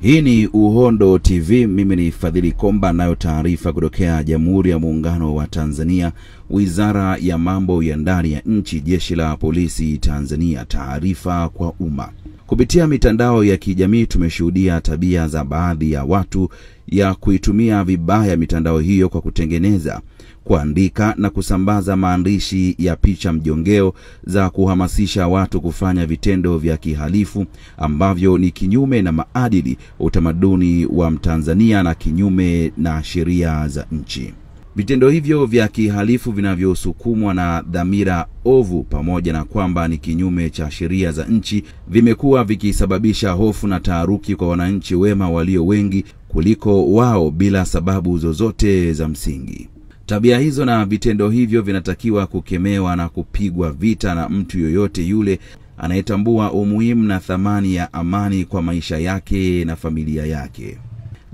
Hii ni Uhondo TV, mimi ni Fadhili Komba, nayo taarifa kutokea Jamhuri ya Muungano wa Tanzania, Wizara ya Mambo ya Ndani ya Nchi, Jeshi la Polisi Tanzania. Taarifa kwa umma. Kupitia mitandao ya kijamii tumeshuhudia tabia za baadhi ya watu ya kuitumia vibaya mitandao hiyo kwa kutengeneza, kuandika na kusambaza maandishi ya picha mjongeo za kuhamasisha watu kufanya vitendo vya kihalifu ambavyo ni kinyume na maadili, utamaduni wa Mtanzania na kinyume na sheria za nchi. Vitendo hivyo vya kihalifu vinavyosukumwa na dhamira ovu pamoja na kwamba ni kinyume cha sheria za nchi vimekuwa vikisababisha hofu na taharuki kwa wananchi wema walio wengi kuliko wao bila sababu zozote za msingi. Tabia hizo na vitendo hivyo vinatakiwa kukemewa na kupigwa vita na mtu yoyote yule anayetambua umuhimu na thamani ya amani kwa maisha yake na familia yake.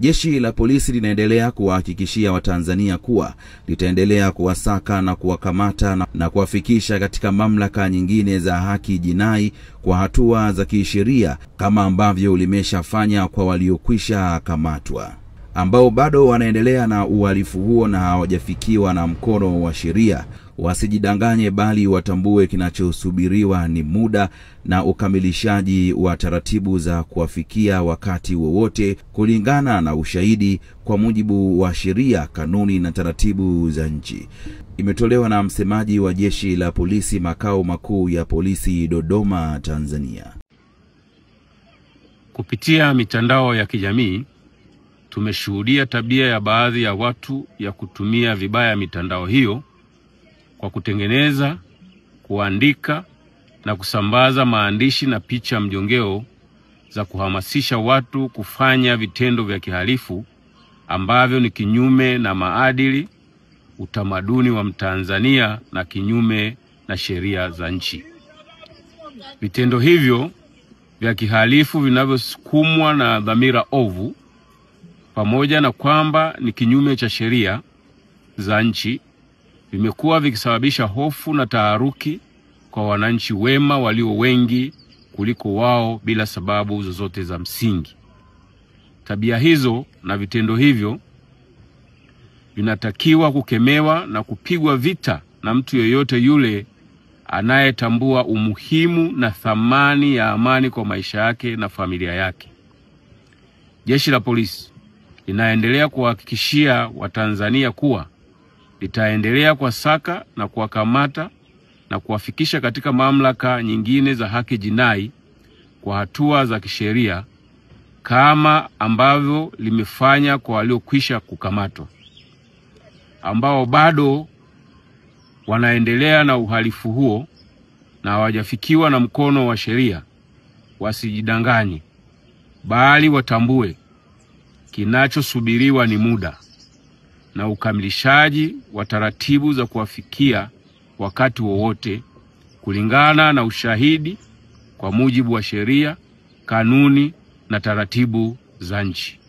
Jeshi la polisi linaendelea kuwahakikishia Watanzania kuwa litaendelea kuwasaka na kuwakamata na kuwafikisha katika mamlaka nyingine za haki jinai kwa hatua za kisheria kama ambavyo limeshafanya kwa waliokwisha kamatwa. Ambao bado wanaendelea na uhalifu huo na hawajafikiwa na mkono wa sheria wasijidanganye, bali watambue kinachosubiriwa ni muda na ukamilishaji wa taratibu za kuwafikia wakati wowote kulingana na ushahidi kwa mujibu wa sheria, kanuni na taratibu za nchi. Imetolewa na msemaji wa Jeshi la Polisi makao makuu ya polisi Dodoma, Tanzania. Kupitia mitandao ya kijamii tumeshuhudia tabia ya baadhi ya watu ya kutumia vibaya mitandao hiyo kwa kutengeneza, kuandika na kusambaza maandishi na picha mjongeo za kuhamasisha watu kufanya vitendo vya kihalifu ambavyo ni kinyume na maadili, utamaduni wa Mtanzania na kinyume na sheria za nchi. Vitendo hivyo vya kihalifu vinavyosukumwa na dhamira ovu pamoja na kwamba ni kinyume cha sheria za nchi vimekuwa vikisababisha hofu na taharuki kwa wananchi wema walio wengi kuliko wao bila sababu zozote za msingi. Tabia hizo na vitendo hivyo vinatakiwa kukemewa na kupigwa vita na mtu yoyote yule anayetambua umuhimu na thamani ya amani kwa maisha yake na familia yake. Jeshi la Polisi linaendelea kuhakikishia Watanzania kuwa litaendelea kuwasaka na kuwakamata na kuwafikisha katika mamlaka nyingine za haki jinai kwa hatua za kisheria kama ambavyo limefanya kwa waliokwisha kukamatwa. Ambao bado wanaendelea na uhalifu huo na hawajafikiwa na mkono wa sheria wasijidanganye, bali watambue kinachosubiriwa ni muda na ukamilishaji wa taratibu za kuwafikia wakati wowote kulingana na ushahidi kwa mujibu wa sheria, kanuni na taratibu za nchi.